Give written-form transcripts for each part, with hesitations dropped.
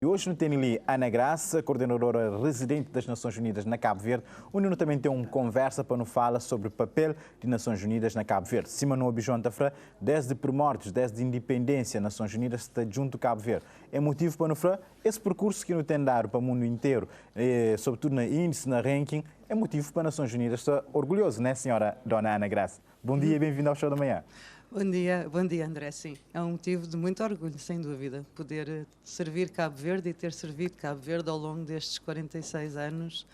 E hoje no Tenili, Ana Graça, coordenadora residente das Nações Unidas na Cabo Verde, onde também tem uma conversa para nos falar sobre o papel das Nações Unidas na Cabo Verde. Simano Obijontafra, desde primórdios, desde a independência, Nações Unidas está junto ao Cabo Verde. É motivo para nos falar esse percurso que nos tem dado para o mundo inteiro, sobretudo na índice, na ranking, é motivo para as Nações Unidas estar orgulhoso, né, senhora Dona Ana Graça? Bom dia e bem-vindo ao Show da Manhã. Bom dia, André. Sim, é um motivo de muito orgulho, sem dúvida, poder servir Cabo Verde e ter servido Cabo Verde ao longo destes 46 anos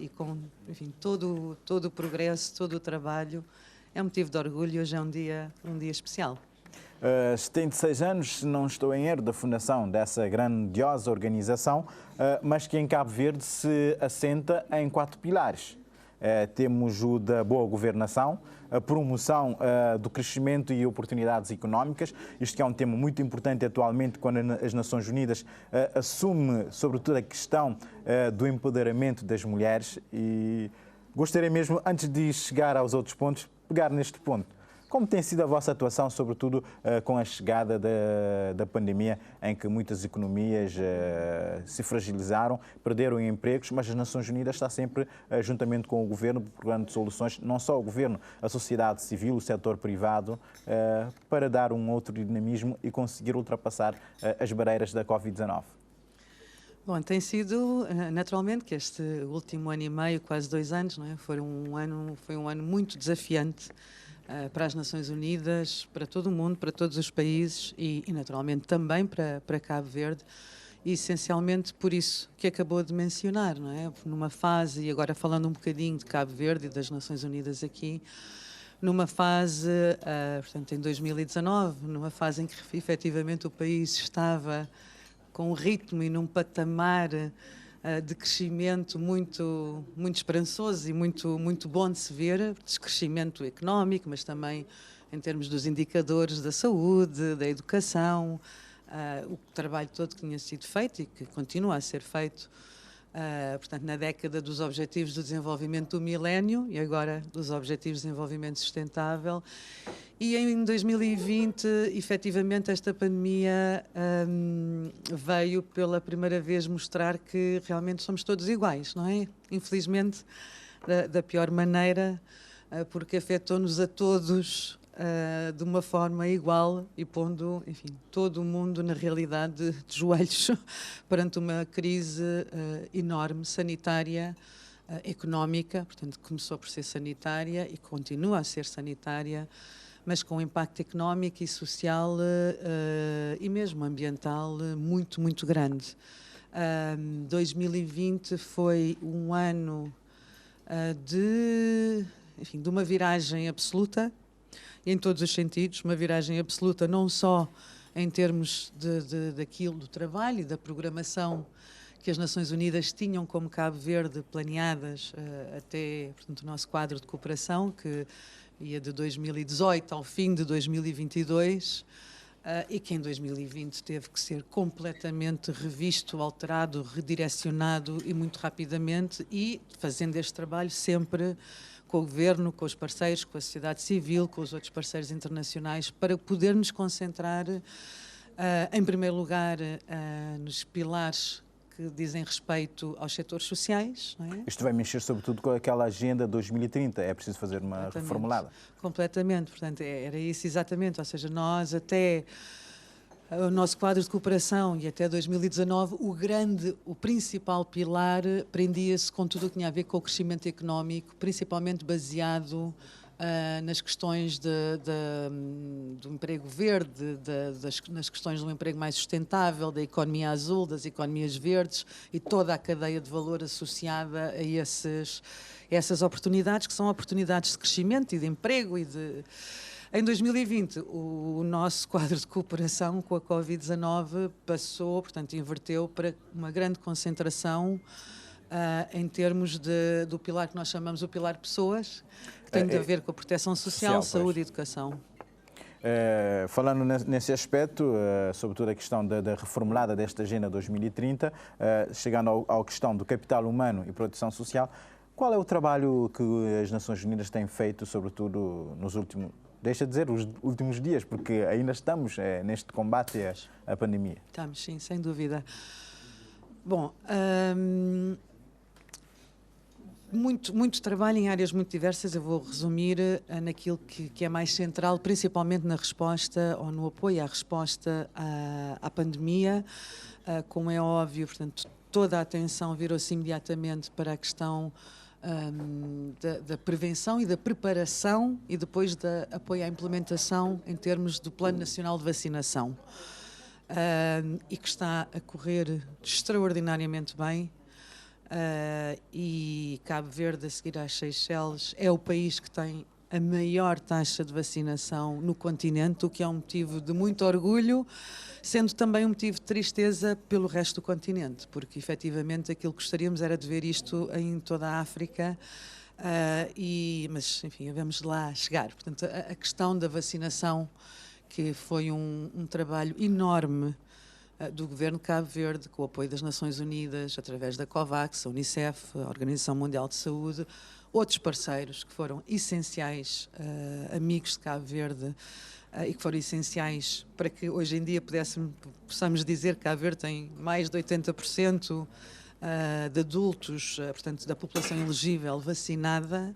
e com, enfim, todo o progresso, todo o trabalho. É um motivo de orgulho e hoje é um dia especial. 76 anos, se não estou em erro, da fundação dessa grandiosa organização, mas que em Cabo Verde se assenta em 4 pilares. Temos o da boa governação, a promoção do crescimento e oportunidades económicas. Isto que é um tema muito importante atualmente quando as Nações Unidas assume sobretudo a questão do empoderamento das mulheres. E gostaria mesmo, antes de chegar aos outros pontos, pegar neste ponto. Como tem sido a vossa atuação, sobretudo com a chegada da pandemia, em que muitas economias se fragilizaram, perderam empregos, mas as Nações Unidas está sempre, juntamente com o Governo, procurando soluções, não só o Governo, a sociedade civil, o setor privado, para dar um outro dinamismo e conseguir ultrapassar as barreiras da Covid-19? Bom, tem sido, naturalmente, que este último ano e meio, quase 2 anos, não é? Foi um ano muito desafiante para as Nações Unidas, para todo o mundo, para todos os países e naturalmente também para Cabo Verde, e essencialmente por isso que acabou de mencionar, não é? Numa fase, e agora falando um bocadinho de Cabo Verde e das Nações Unidas aqui, numa fase, portanto em 2019, numa fase em que efetivamente o país estava com um ritmo e num patamar de crescimento muito esperançoso e muito bom de se ver, de crescimento económico, mas também em termos dos indicadores da saúde, da educação, o trabalho todo que tinha sido feito e que continua a ser feito, portanto, na década dos Objetivos do Desenvolvimento do Milénio e agora dos Objetivos de Desenvolvimento Sustentável. E em 2020, efetivamente, esta pandemia veio pela primeira vez mostrar que realmente somos todos iguais, não é? Infelizmente, da pior maneira, porque afetou-nos a todos de uma forma igual e pondo, enfim, todo o mundo na realidade de joelhos perante uma crise enorme, sanitária, económica, portanto, começou por ser sanitária e continua a ser sanitária, mas com um impacto económico e social e mesmo ambiental muito grande. 2020 foi um ano de uma viragem absoluta, em todos os sentidos, uma viragem absoluta não só em termos daquilo do trabalho e da programação que as Nações Unidas tinham como Cabo Verde planeadas até, portanto, o nosso quadro de cooperação, que ia de 2018 ao fim de 2022, e que em 2020 teve que ser completamente revisto, alterado, redirecionado e muito rapidamente, e fazendo este trabalho sempre com o Governo, com os parceiros, com a sociedade civil, com os outros parceiros internacionais, para podermos concentrar, em primeiro lugar, nos pilares que dizem respeito aos setores sociais. Não é? Isto vai mexer sobretudo com aquela agenda 2030, é preciso fazer uma reformulada. Completamente, portanto, era isso exatamente, ou seja, nós até o nosso quadro de cooperação e até 2019, o principal pilar prendia-se com tudo o que tinha a ver com o crescimento económico, principalmente baseado nas questões do emprego verde, nas questões de um emprego mais sustentável, da economia azul, das economias verdes e toda a cadeia de valor associada a essas oportunidades, que são oportunidades de crescimento e de emprego e de... Em 2020, o nosso quadro de cooperação com a Covid-19 passou, portanto, inverteu para uma grande concentração em termos do pilar que nós chamamos o pilar pessoas, que tem a ver com a proteção social, saúde e educação. Falando nesse aspecto, sobretudo a questão da reformulada desta Agenda 2030, chegando à questão do capital humano e proteção social, qual é o trabalho que as Nações Unidas têm feito, sobretudo nos últimos deixa de dizer os últimos dias, porque ainda estamos neste combate à pandemia. Estamos, sim, sem dúvida. Bom, muito trabalho em áreas muito diversas. Eu vou resumir naquilo que é mais central, principalmente na resposta ou no apoio à resposta à pandemia. Como é óbvio, portanto, toda a atenção virou-se imediatamente para a questão da prevenção e da preparação e depois da apoio à implementação em termos do Plano Nacional de Vacinação. E que está a correr extraordinariamente bem. E Cabo Verde, a seguir às Seychelles, é o país que tem a maior taxa de vacinação no continente, o que é um motivo de muito orgulho, sendo também um motivo de tristeza pelo resto do continente, porque efetivamente aquilo que gostaríamos era de ver isto em toda a África, mas enfim, vamos lá chegar. Portanto, a questão da vacinação, que foi um trabalho enorme do Governo de Cabo Verde, com o apoio das Nações Unidas, através da COVAX, a Unicef, a Organização Mundial de Saúde, outros parceiros que foram essenciais, amigos de Cabo Verde, e que foram essenciais para que hoje em dia possamos dizer que Cabo Verde tem mais de 80% de adultos, portanto, da população elegível vacinada,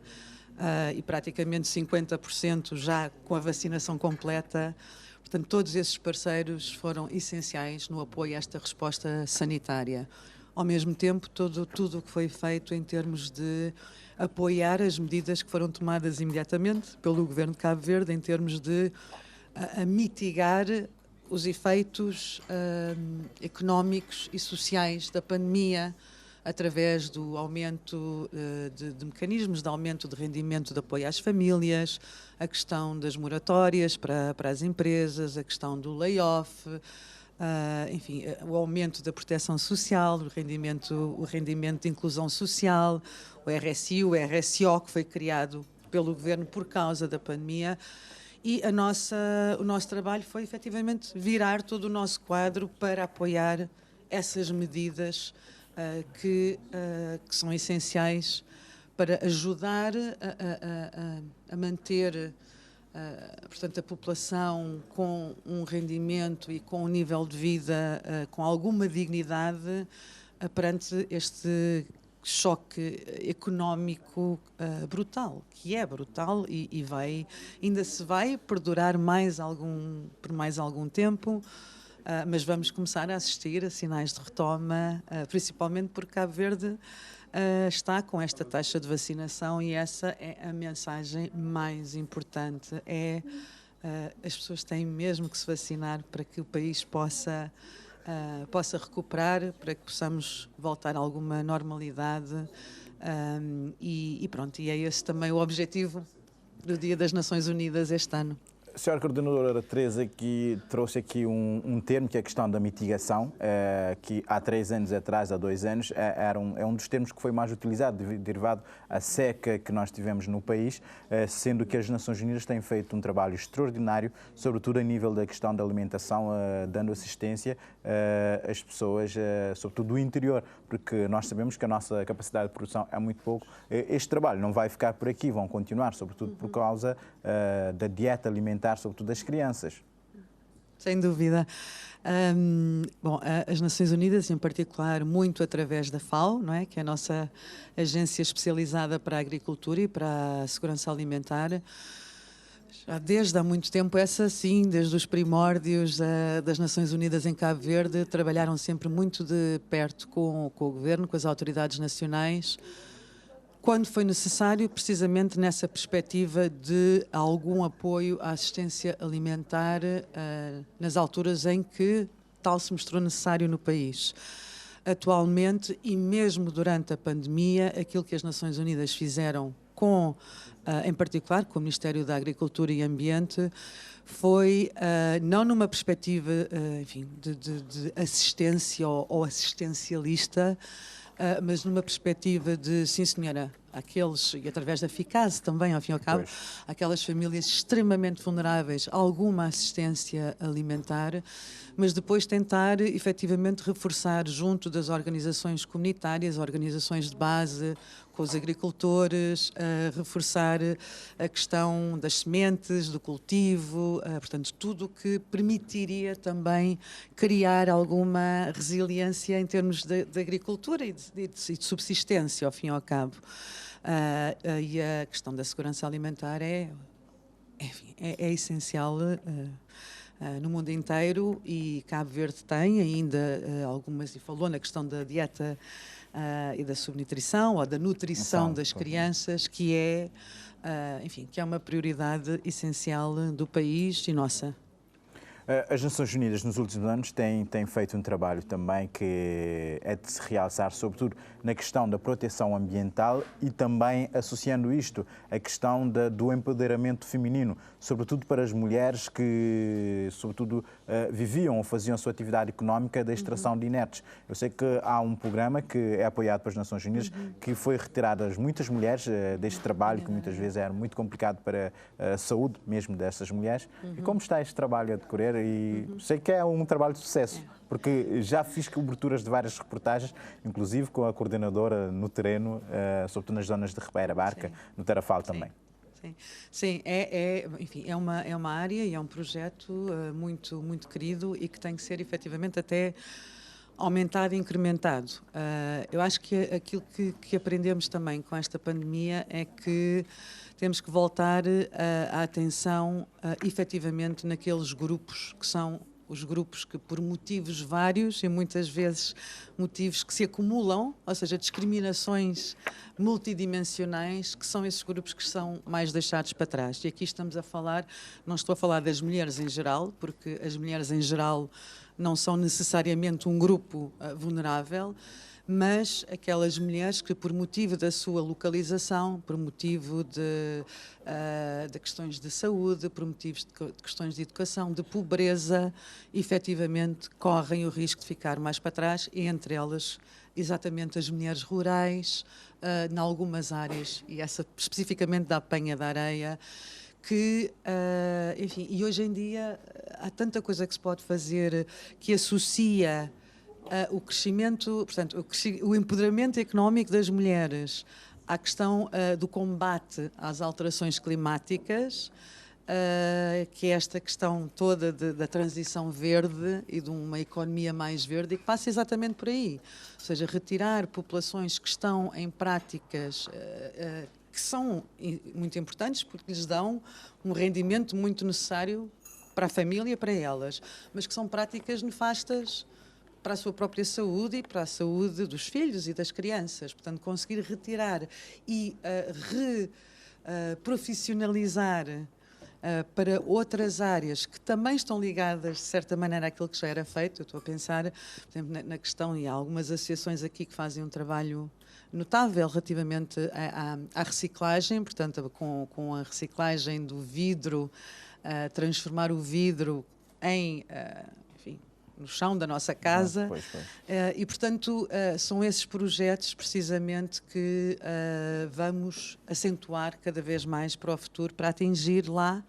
e praticamente 50% já com a vacinação completa. Portanto, todos esses parceiros foram essenciais no apoio a esta resposta sanitária. Ao mesmo tempo, tudo o que foi feito em termos de apoiar as medidas que foram tomadas imediatamente pelo Governo de Cabo Verde, em termos de mitigar os efeitos económicos e sociais da pandemia, através do aumento de mecanismos de aumento de rendimento de apoio às famílias, a questão das moratórias para as empresas, a questão do layoff, enfim, o aumento da proteção social, o rendimento de inclusão social, o RSI, o RSO, que foi criado pelo Governo por causa da pandemia. E o nosso trabalho foi efetivamente virar todo o nosso quadro para apoiar essas medidas que são essenciais para ajudar a manter portanto, a população com um rendimento e com um nível de vida com alguma dignidade perante este choque económico brutal, que é brutal e ainda se vai perdurar por mais algum tempo. Mas vamos começar a assistir a sinais de retoma, principalmente porque Cabo Verde está com esta taxa de vacinação e essa é a mensagem mais importante. As pessoas têm mesmo que se vacinar para que o país possa recuperar, para que possamos voltar a alguma normalidade e pronto, e é esse também o objetivo do Dia das Nações Unidas este ano. A senhora coordenadora Teresa aqui trouxe aqui um termo que é a questão da mitigação, que há 3 anos atrás, há 2 anos, é um dos termos que foi mais utilizado, derivado à seca que nós tivemos no país, sendo que as Nações Unidas têm feito um trabalho extraordinário, sobretudo a nível da questão da alimentação, dando assistência às pessoas, sobretudo do interior, porque nós sabemos que a nossa capacidade de produção é muito pouco. Este trabalho não vai ficar por aqui, vão continuar, sobretudo por causa da dieta alimentar, sobretudo das crianças. Sem dúvida. Bom, as Nações Unidas, em particular, muito através da FAO, não é? Que é a nossa agência especializada para a agricultura e para a segurança alimentar, já desde há muito tempo, essa sim, desde os primórdios das Nações Unidas em Cabo Verde, trabalharam sempre muito de perto com o governo, com as autoridades nacionais, quando foi necessário, precisamente nessa perspectiva de algum apoio à assistência alimentar nas alturas em que tal se mostrou necessário no país. Atualmente, e mesmo durante a pandemia, aquilo que as Nações Unidas fizeram em particular com o Ministério da Agricultura e Ambiente, foi não numa perspectiva enfim, de assistência ou assistencialista, mas numa perspectiva de, sim senhora, e através da FICASE também, ao fim e ao cabo, aquelas famílias extremamente vulneráveis, alguma assistência alimentar, mas depois tentar efetivamente reforçar junto das organizações comunitárias, organizações de base, com os agricultores, reforçar a questão das sementes, do cultivo, portanto, tudo o que permitiria também criar alguma resiliência em termos de agricultura e de subsistência, ao fim e ao cabo. E a questão da segurança alimentar é essencial no mundo inteiro, e Cabo Verde tem ainda algumas, e falou na questão da dieta e da subnutrição ou da nutrição das crianças, que é, enfim, que é uma prioridade essencial do país e nossa. As Nações Unidas nos últimos anos têm feito um trabalho também que é de se realçar, sobretudo na questão da proteção ambiental e também associando isto à questão do empoderamento feminino, sobretudo para as mulheres que, sobretudo, viviam ou faziam a sua atividade económica da extração de inertes. Eu sei que há um programa que é apoiado pelas Nações Unidas que foi retirado muitas mulheres deste trabalho, que muitas vezes era muito complicado para a saúde mesmo dessas mulheres. E como está este trabalho a decorrer? E sei que é um trabalho de sucesso, porque já fiz coberturas de várias reportagens, inclusive com a coordenadora no terreno, sobretudo nas zonas de Ribeira Barca, no Tarrafal também. Sim, enfim, é uma área e é um projeto muito, muito querido e que tem que ser efetivamente até aumentado e incrementado. Eu acho que aquilo que aprendemos também com esta pandemia é que temos que voltar a atenção efetivamente naqueles grupos que são os grupos que, por motivos vários e muitas vezes motivos que se acumulam, ou seja, discriminações multidimensionais, que são esses grupos que são mais deixados para trás. E aqui estamos a falar, não estou a falar das mulheres em geral, porque as mulheres em geral não são necessariamente um grupo vulnerável, mas aquelas mulheres que, por motivo da sua localização, por motivo de questões de saúde, por motivos de questões de educação, de pobreza, efetivamente correm o risco de ficar mais para trás, e entre elas exatamente as mulheres rurais, em algumas áreas, e essa especificamente da apanha da areia, que, enfim, e hoje em dia há tanta coisa que se pode fazer que associa o crescimento, portanto, o empoderamento económico das mulheres à questão do combate às alterações climáticas, que é esta questão toda da transição verde e de uma economia mais verde, e que passa exatamente por aí. Ou seja, retirar populações que estão em práticas que são muito importantes porque lhes dão um rendimento muito necessário para a família e para elas, mas que são práticas nefastas para a sua própria saúde e para a saúde dos filhos e das crianças. Portanto, conseguir retirar e profissionalizar para outras áreas que também estão ligadas, de certa maneira, àquilo que já era feito. Eu estou a pensar, por exemplo, na questão, e há algumas associações aqui que fazem um trabalho notável relativamente à reciclagem, portanto, com a reciclagem do vidro, transformar o vidro em... no chão da nossa casa. Pois. E, portanto, são esses projetos, precisamente, que vamos acentuar cada vez mais para o futuro, para atingir lá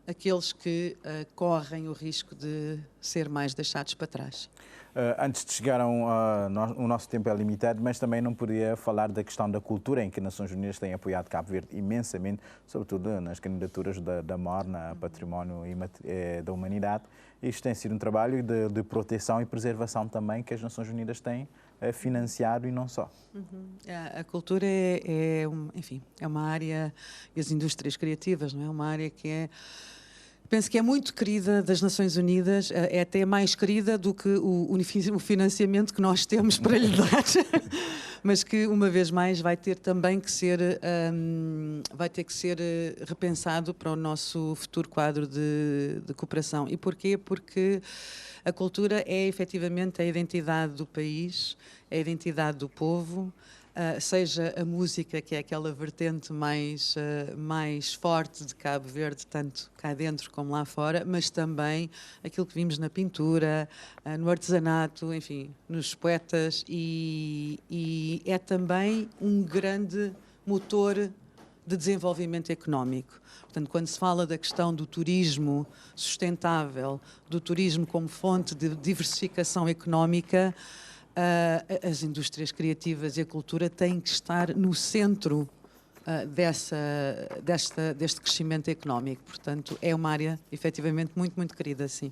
aqueles que correm o risco de ser mais deixados para trás. Antes de chegar o nosso tempo é limitado, mas também não podia falar da questão da cultura, em que as Nações Unidas têm apoiado Cabo Verde imensamente, sobretudo nas candidaturas da MORNA a Património da Humanidade. Isto tem sido um trabalho de proteção e preservação também que as Nações Unidas têm financiado, e não só. A cultura enfim, é uma área, e as indústrias criativas, não é? Uma área que penso que é muito querida das Nações Unidas, é até mais querida do que o financiamento que nós temos para lhe dar, mas que, uma vez mais, vai ter também que ser, repensado para o nosso futuro quadro de cooperação. E porquê? Porque a cultura é, efetivamente, a identidade do país, é a identidade do povo, seja a música, que é aquela vertente mais forte de Cabo Verde, tanto cá dentro como lá fora, mas também aquilo que vimos na pintura, no artesanato, enfim, nos poetas, e é também um grande motor de desenvolvimento económico. Portanto, quando se fala da questão do turismo sustentável, do turismo como fonte de diversificação económica, as indústrias criativas e a cultura têm que estar no centro deste crescimento económico. Portanto, é uma área, efetivamente, muito, muito querida, sim.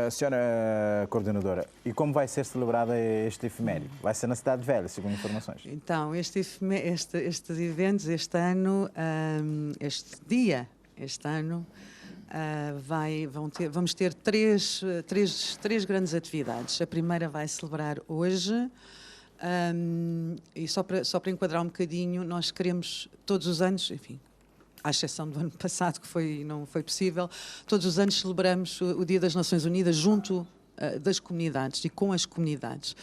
Senhora Coordenadora, e como vai ser celebrada este efeméride? Vai ser na Cidade Velha, segundo informações. Então, estes eventos, este ano, vamos ter três grandes atividades. A primeira vai celebrar hoje. E só para enquadrar um bocadinho, nós queremos todos os anos, enfim, à exceção do ano passado, que não foi possível, todos os anos celebramos o Dia das Nações Unidas junto das comunidades e com as comunidades.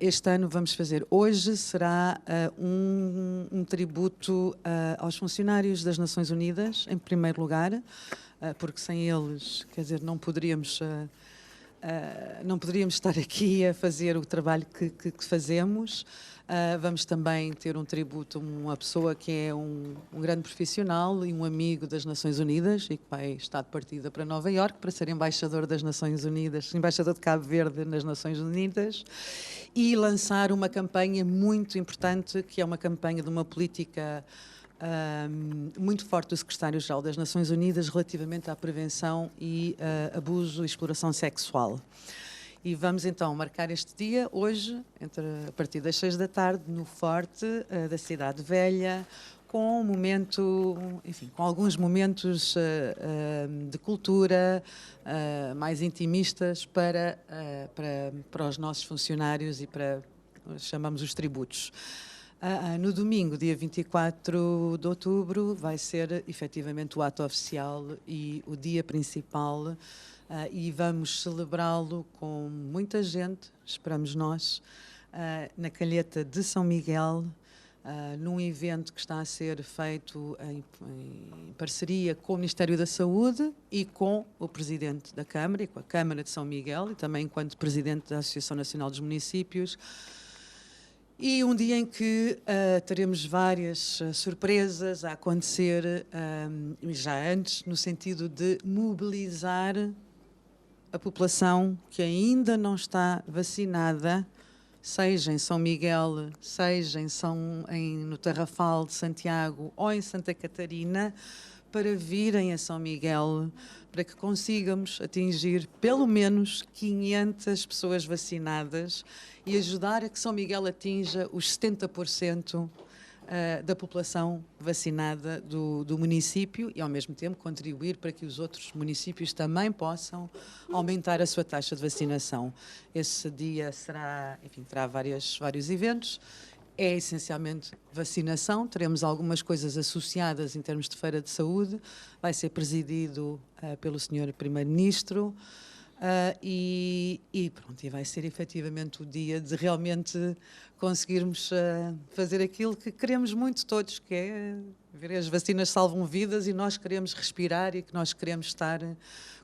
Este ano vamos fazer, hoje será um tributo aos funcionários das Nações Unidas, em primeiro lugar, porque sem eles, quer dizer, não poderíamos estar aqui a fazer o trabalho que fazemos. Vamos também ter um tributo a uma pessoa que é um grande profissional e um amigo das Nações Unidas e que vai estar de partida para Nova Iorque para ser embaixador das Nações Unidas, embaixador de Cabo Verde nas Nações Unidas, e lançar uma campanha muito importante, que é uma campanha de uma política muito forte do Secretário-Geral das Nações Unidas relativamente à prevenção e abuso e exploração sexual. E vamos então marcar este dia, hoje, a partir das 6 da tarde, no Forte da Cidade Velha, com alguns momentos de cultura mais intimistas para os nossos funcionários e para, chamamos os tributos. No domingo, dia 24 de outubro, vai ser efetivamente o ato oficial e o dia principal, e vamos celebrá-lo com muita gente, esperamos nós, na Calheta de São Miguel, num evento que está a ser feito em parceria com o Ministério da Saúde e com o Presidente da Câmara e com a Câmara de São Miguel, e também enquanto Presidente da Associação Nacional dos Municípios. E um dia em que teremos várias surpresas a acontecer, já antes, no sentido de mobilizar a população que ainda não está vacinada, seja em São Miguel, seja no Tarrafal de Santiago ou em Santa Catarina, para virem a São Miguel, para que consigamos atingir pelo menos 500 pessoas vacinadas e ajudar a que São Miguel atinja os 70% da população vacinada do município e, ao mesmo tempo, contribuir para que os outros municípios também possam aumentar a sua taxa de vacinação. Esse dia terá vários eventos. É essencialmente vacinação, teremos algumas coisas associadas em termos de feira de saúde, vai ser presidido pelo Sr. Primeiro-Ministro e vai ser efetivamente o dia de realmente conseguirmos fazer aquilo que queremos muito todos, que é ver as vacinas salvam vidas e nós queremos respirar e que nós queremos estar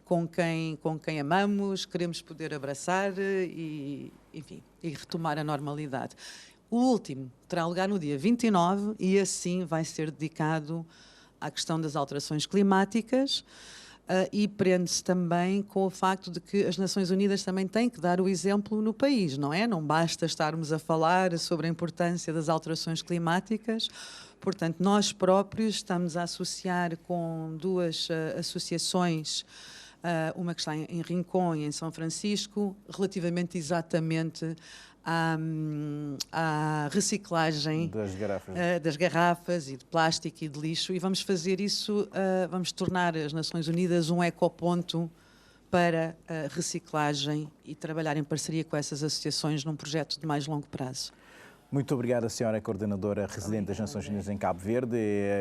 com quem amamos, queremos poder abraçar e retomar a normalidade. O último terá lugar no dia 29 e assim vai ser dedicado à questão das alterações climáticas e prende-se também com o facto de que as Nações Unidas também têm que dar o exemplo no país, não é? Não basta estarmos a falar sobre a importância das alterações climáticas. Portanto, nós próprios estamos a associar com duas associações, uma que está em Rincón e em São Francisco, relativamente exatamente à reciclagem das garrafas e de plástico e de lixo, e vamos fazer isso, vamos tornar as Nações Unidas um ecoponto para a reciclagem e trabalhar em parceria com essas associações num projeto de mais longo prazo. Muito obrigado, Sra. Coordenadora residente das Nações Unidas em Cabo Verde.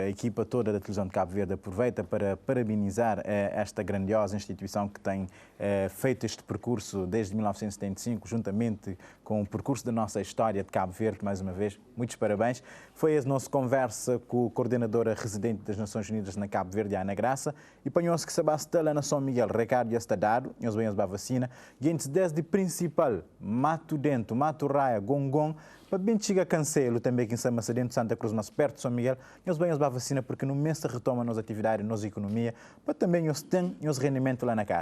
A equipa toda da televisão de Cabo Verde aproveita para parabenizar esta grandiosa instituição que tem feito este percurso desde 1975, juntamente com o percurso da nossa história de Cabo Verde. Mais uma vez, muitos parabéns. Foi a nossa conversa com a coordenadora residente das Nações Unidas na Cabo Verde, Ana Graça, e panhou-se que sabastela na São Miguel, Ricardo Estadado, os bens da vacina, e desde principal, Mato Dentro, Mato Raia, Gongon, para bem quando chega a Cancelo, também aqui em São Macedônio, Santa Cruz, mas perto de São Miguel, nós vamos a vacina porque no mês se retoma a nossa atividade, a nossa economia, mas também nós temos rendimento lá na casa.